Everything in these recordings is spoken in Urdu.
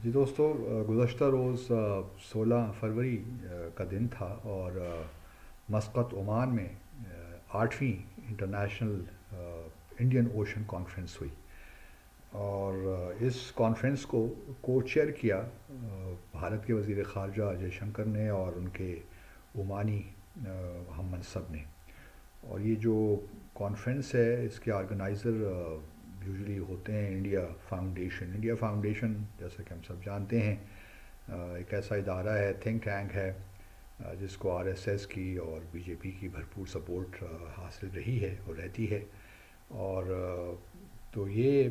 جی دوستو، گزشتہ روز 16 فروری کا دن تھا اور مسقط عمان میں 8ویں انٹرنیشنل انڈین اوشن کانفرنس ہوئی اور اس کانفرنس کو چیئر کیا بھارت کے وزیر خارجہ جے شنکر نے اور ان کے عمانی ہم منصب نے۔ اور یہ جو کانفرنس ہے اس کے آرگنائزر یوزلی ہوتے ہیں انڈیا فاؤنڈیشن جیسا کہ ہم سب جانتے ہیں۔ ایک ایسا ادارہ ہے، تھنک ٹینک ہے، جس کو RSS کی اور BJP کی بھرپور سپورٹ حاصل رہی ہے اور رہتی ہے، اور تو یہ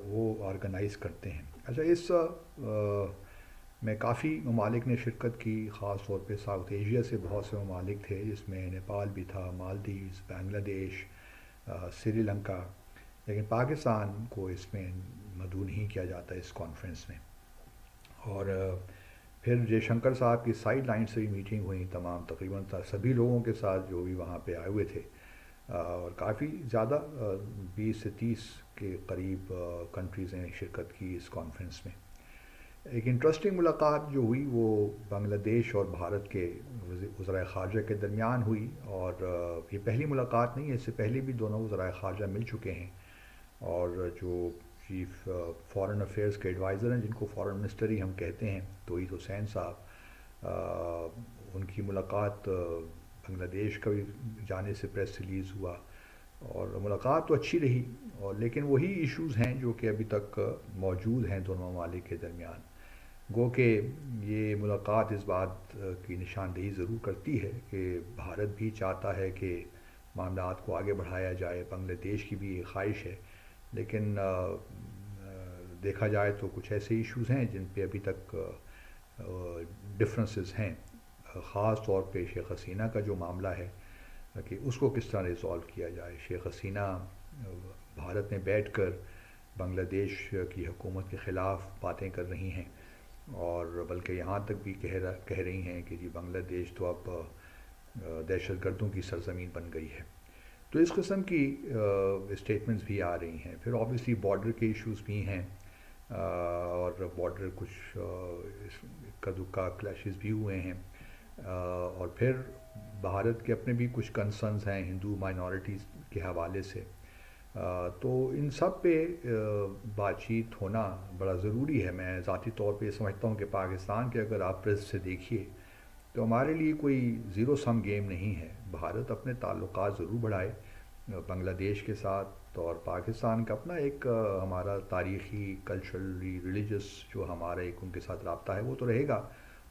وہ آرگنائز کرتے ہیں۔ اچھا، اس میں کافی ممالک نے شرکت کی، خاص طور پہ ساؤتھ ایشیا سے بہت سے ممالک تھے، جس میں نیپال بھی تھا، مالدیوز، بنگلہ دیش، سری لنکا، لیکن پاکستان کو اس میں مدعو نہیں کیا جاتا اس کانفرنس میں۔ اور پھر جے شنکر صاحب کی سائیڈ لائن سے بھی میٹنگ ہوئی تمام تقریباً سبھی لوگوں کے ساتھ جو بھی وہاں پہ آئے ہوئے تھے، اور کافی زیادہ 20 سے 30 کے قریب کنٹریز نے شرکت کی اس کانفرنس میں۔ ایک انٹرسٹنگ ملاقات جو ہوئی وہ بنگلہ دیش اور بھارت کے وزرائے خارجہ کے درمیان ہوئی، اور یہ پہلی ملاقات نہیں ہے، اس سے پہلے بھی دونوں وزرائے خارجہ مل چکے ہیں، اور جو چیف فارن افیئرس کے ایڈوائزر ہیں، جن کو فارن منسٹر ہی ہم کہتے ہیں، توحید حسین صاحب، ان کی ملاقات بنگلہ دیش کا بھی جانے سے پریس ریلیز ہوا، اور ملاقات تو اچھی رہی، اور لیکن وہی ایشوز ہیں جو کہ ابھی تک موجود ہیں دونوں ممالک کے درمیان۔ گو کہ یہ ملاقات اس بات کی نشاندہی ضرور کرتی ہے کہ بھارت بھی چاہتا ہے کہ معاملات کو آگے بڑھایا جائے، بنگلہ دیش کی بھی یہ خواہش ہے، لیکن دیکھا جائے تو کچھ ایسے ایشوز ہیں جن پہ ابھی تک ڈفرینسز ہیں، خاص طور پہ شیخ حسینہ کا جو معاملہ ہے کہ اس کو کس طرح ریزالو کیا جائے۔ شیخ حسینہ بھارت میں بیٹھ کر بنگلہ دیش کی حکومت کے خلاف باتیں کر رہی ہیں، اور بلکہ یہاں تک بھی کہہ رہی ہیں کہ جی بنگلہ دیش تو اب دہشت گردوں کی سرزمین بن گئی ہے۔ تو اس قسم کی اسٹیٹمنٹس بھی آ رہی ہیں۔ پھر آبویسلی بارڈر کے ایشوز بھی ہیں، اور بارڈر کچھ اکا دکا کلیشز بھی ہوئے ہیں، اور پھر بھارت کے اپنے بھی کچھ کنسرنز ہیں ہندو مائنورٹیز کے حوالے سے۔ تو ان سب پہ بات چیت ہونا بڑا ضروری ہے۔ میں ذاتی طور پہ یہ سمجھتا ہوں کہ پاکستان کے اگر آپ پریس سے دیکھیے تو ہمارے لیے کوئی زیرو سم گیم نہیں ہے۔ بھارت اپنے تعلقات ضرور بڑھائے بنگلہ دیش کے ساتھ، اور پاکستان کا اپنا ایک ہمارا تاریخی، کلچرلی، ریلیجس جو ہمارا ایک ان کے ساتھ رابطہ ہے وہ تو رہے گا،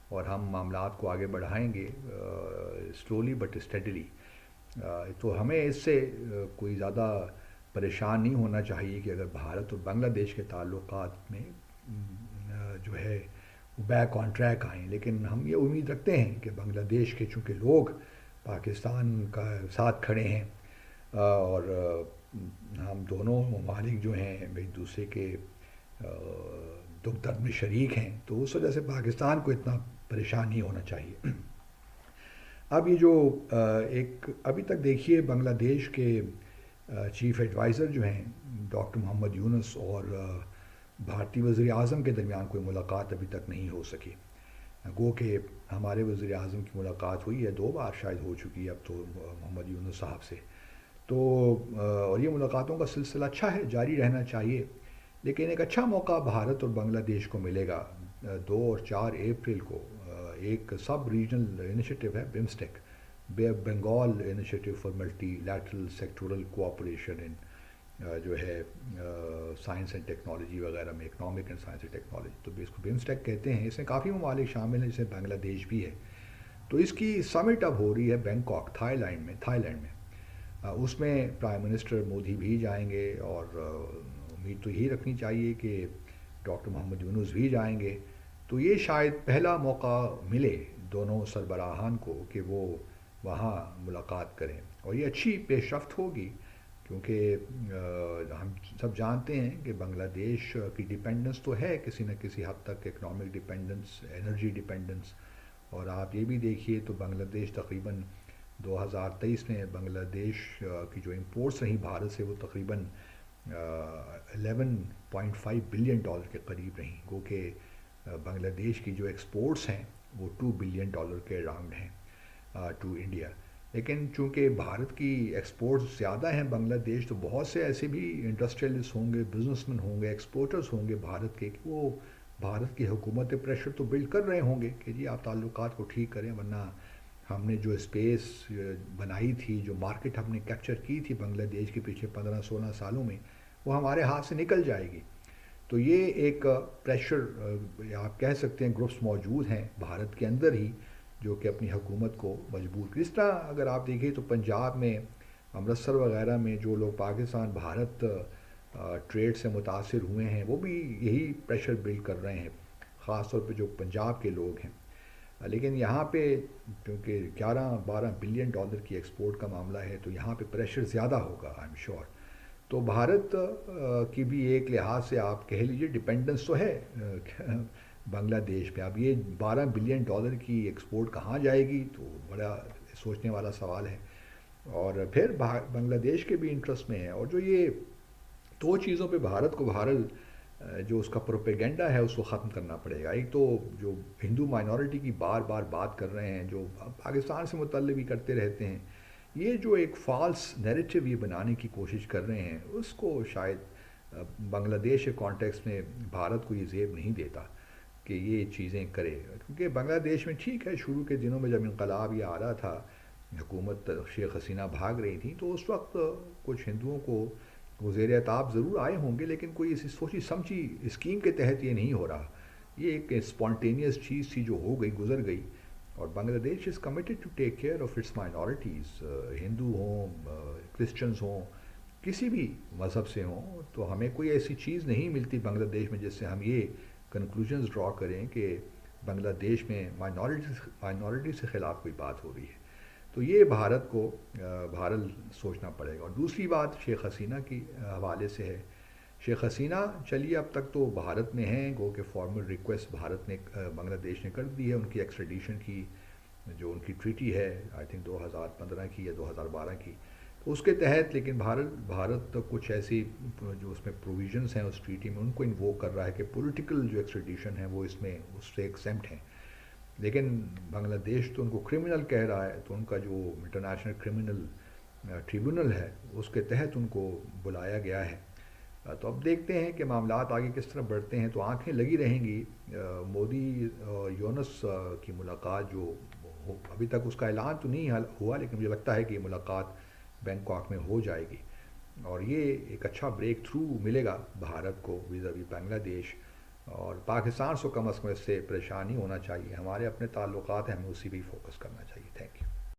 اور ہم معاملات کو آگے بڑھائیں گے سلولی بٹ اسٹیڈلی۔ تو ہمیں اس سے کوئی زیادہ پریشان نہیں ہونا چاہیے کہ اگر بھارت اور بنگلہ دیش کے تعلقات میں جو ہے بیک آن ٹریک آئیں، لیکن ہم یہ امید رکھتے ہیں کہ بنگلہ دیش کے چونکہ لوگ پاکستان کا ساتھ کھڑے ہیں، اور ہم دونوں ممالک جو ہیں ایک دوسرے کے دکھ درد میں شریک ہیں، تو اس وجہ سے پاکستان کو اتنا پریشان نہیں ہونا چاہیے۔ اب یہ جو ایک ابھی تک دیکھیے بنگلہ دیش کے چیف ایڈوائزر جو ہیں ڈاکٹر محمد یونس اور بھارتی وزیر اعظم کے درمیان کوئی ملاقات ابھی تک نہیں ہو سکی۔ گو کہ ہمارے وزیر اعظم کی ملاقات ہوئی ہے 2 بار شاید ہو چکی ہے اب تو محمد یونس صاحب سے، تو اور یہ ملاقاتوں کا سلسلہ اچھا ہے، جاری رہنا چاہیے، لیکن ایک اچھا موقع بھارت اور بنگلہ دیش کو ملے گا 2 اور 4 اپریل کو۔ ایک سب ریجنل انیشیٹو ہے BIMSTEC, Bengal initiative for multi lateral sectoral cooperation in جو ہے سائنس اینڈ ٹیکنالوجی وغیرہ میں، economic and science and technology, تو اس کو بمسٹیک کہتے ہیں۔ اس میں کافی ممالک شامل ہیں، جس میں بنگلہ دیش بھی ہے۔ تو اس کی سمٹ اب ہو رہی ہے بینکاک، تھائی لینڈ میں۔ اس میں پرائم منسٹر مودی بھی جائیں گے، اور امید تو یہی رکھنی چاہیے کہ ڈاکٹر محمد یونس بھی جائیں گے۔ تو یہ شاید پہلا موقع ملے دونوں سربراہان کو کہ وہ وہاں ملاقات کریں، اور یہ اچھی پیش رفت ہوگی، کیونکہ ہم سب جانتے ہیں کہ بنگلہ دیش کی ڈیپینڈنس تو ہے کسی نہ کسی حد تک، اکنامک ڈیپینڈنس، انرجی ڈیپینڈنس، اور آپ یہ بھی دیکھیے تو بنگلہ دیش تقریباً 2023 میں بنگلہ دیش کی جو امپورٹس رہیں بھارت سے وہ تقریباً $11.5 بلین کے قریب رہیں، گو کہ بنگلہ دیش کی جو ایکسپورٹس ہیں وہ $2 بلین کے اراؤنڈ ہیں ٹو انڈیا. لیکن چونکہ بھارت کی ایکسپورٹس زیادہ ہیں بنگلہ دیش، تو بہت سے ایسے بھی انڈسٹریلسٹ ہوں گے، بزنس مین ہوں گے، ایکسپورٹرز ہوں گے بھارت کے، کہ وہ بھارت کی حکومت پریشر تو بلڈ کر رہے ہوں گے کہ جی آپ تعلقات کو ٹھیک کریں، ورنہ ہم نے جو اسپیس بنائی تھی، جو مارکیٹ ہم نے کیپچر کی تھی بنگلہ دیش کے پیچھے 15-16 سالوں میں، وہ ہمارے ہاتھ سے نکل جائے گی. تو یہ ایک پریشر آپ کہہ سکتے ہیں گروپس موجود ہیں بھارت کے اندر ہی جو کہ اپنی حکومت کو مجبور کی. اس طرح اگر آپ دیکھیں تو پنجاب میں، امرتسر وغیرہ میں جو لوگ پاکستان بھارت ٹریڈ سے متاثر ہوئے ہیں، وہ بھی یہی پریشر بلڈ کر رہے ہیں، خاص طور پہ جو پنجاب کے لوگ ہیں. لیکن یہاں پہ کیونکہ 11-12 بلین کی ایکسپورٹ کا معاملہ ہے، تو یہاں پہ پریشر زیادہ ہوگا آئی ایم شیور. تو بھارت کی بھی ایک لحاظ سے آپ کہہ لیجیے ڈپینڈنس تو ہے بنگلہ دیش پہ. اب یہ $12 بلین کی ایکسپورٹ کہاں جائے گی، تو بڑا سوچنے والا سوال ہے. اور پھر بنگلہ دیش کے بھی انٹرسٹ میں ہے. اور جو یہ دو چیزوں پہ بھارت کو بہرحال جو اس کا پروپیگنڈا ہے اس کو ختم کرنا پڑے گا. ایک تو جو ہندو مائنورٹی کی بار بار بات کر رہے ہیں، جو پاکستان سے متعلق بھی کرتے رہتے ہیں، یہ جو ایک فالس نیریٹو یہ بنانے کی کوشش کر رہے ہیں، اس کو شاید بنگلہ دیش کے کانٹیکس میں بھارت کو یہ زیب نہیں دیتا کہ یہ چیزیں کرے. کیونکہ بنگلہ دیش میں ٹھیک ہے، شروع کے دنوں میں جب انقلاب یہ آ رہا تھا، حکومت شیخ حسینہ بھاگ رہی تھی، تو اس وقت کچھ ہندوؤں کو وہ زیر اعتاب ضرور آئے ہوں گے، لیکن کوئی ایسی سوچی سمجھی اسکیم کے تحت یہ نہیں ہو رہا. یہ ایک اسپونٹینیس چیز تھی جو ہو گئی، گزر گئی. اور Bangladesh is committed to take care of its minorities, ہندو ہوں، کرسچنز ہوں، کسی بھی مذہب سے ہوں. تو ہمیں کوئی ایسی چیز نہیں ملتی بنگلہ دیش میں جس سے ہم یہ کنکلوژنز ڈرا کریں کہ بنگلہ دیش میں مائنورٹی سے خلاف کوئی بات ہو رہی ہے. تو یہ بھارت کو بہرحال سوچنا پڑے گا. اور دوسری بات شیخ حسینہ کی حوالے سے ہے. شیخ حسینہ چلیے اب تک تو بھارت میں ہیں، گو کہ فارمل ریکویسٹ بھارت نے بنگلہ دیش نے کر دی ہے ان کی ایکسٹریڈیشن کی، جو ان کی ٹریٹی ہے آئی تھنک 2015 کی یا 2012 کی، تو اس کے تحت. لیکن بھارت کچھ ایسی جو اس میں پروویژنس ہیں اس ٹریٹی میں، ان کو انووک کر رہا ہے کہ پولیٹیکل جو ایکسٹریڈیشن ہے وہ اس میں اس سے ایکسیمپٹ ہیں. لیکن بنگلہ دیش تو ان کو کرمنل کہہ رہا ہے، تو ان کا جو انٹرنیشنل کرمنل ٹریبونل ہے اس کے تحت ان کو بلایا گیا ہے. تو اب دیکھتے ہیں کہ معاملات آگے کس طرح بڑھتے ہیں. تو آنکھیں لگی رہیں گی. مودی یونس کی ملاقات جو ابھی تک اس کا اعلان تو نہیں ہوا، لیکن مجھے لگتا ہے کہ یہ ملاقات بینکاک میں ہو جائے گی، اور یہ ایک اچھا بریک تھرو ملے گا بھارت کو ویزاوی بنگلہ دیش. اور پاکستان سے کم از کم اس سے پریشان نہیں ہونا چاہیے. ہمارے اپنے تعلقات ہیں، ہمیں اسی پہ فوکس کرنا چاہیے. Thank you.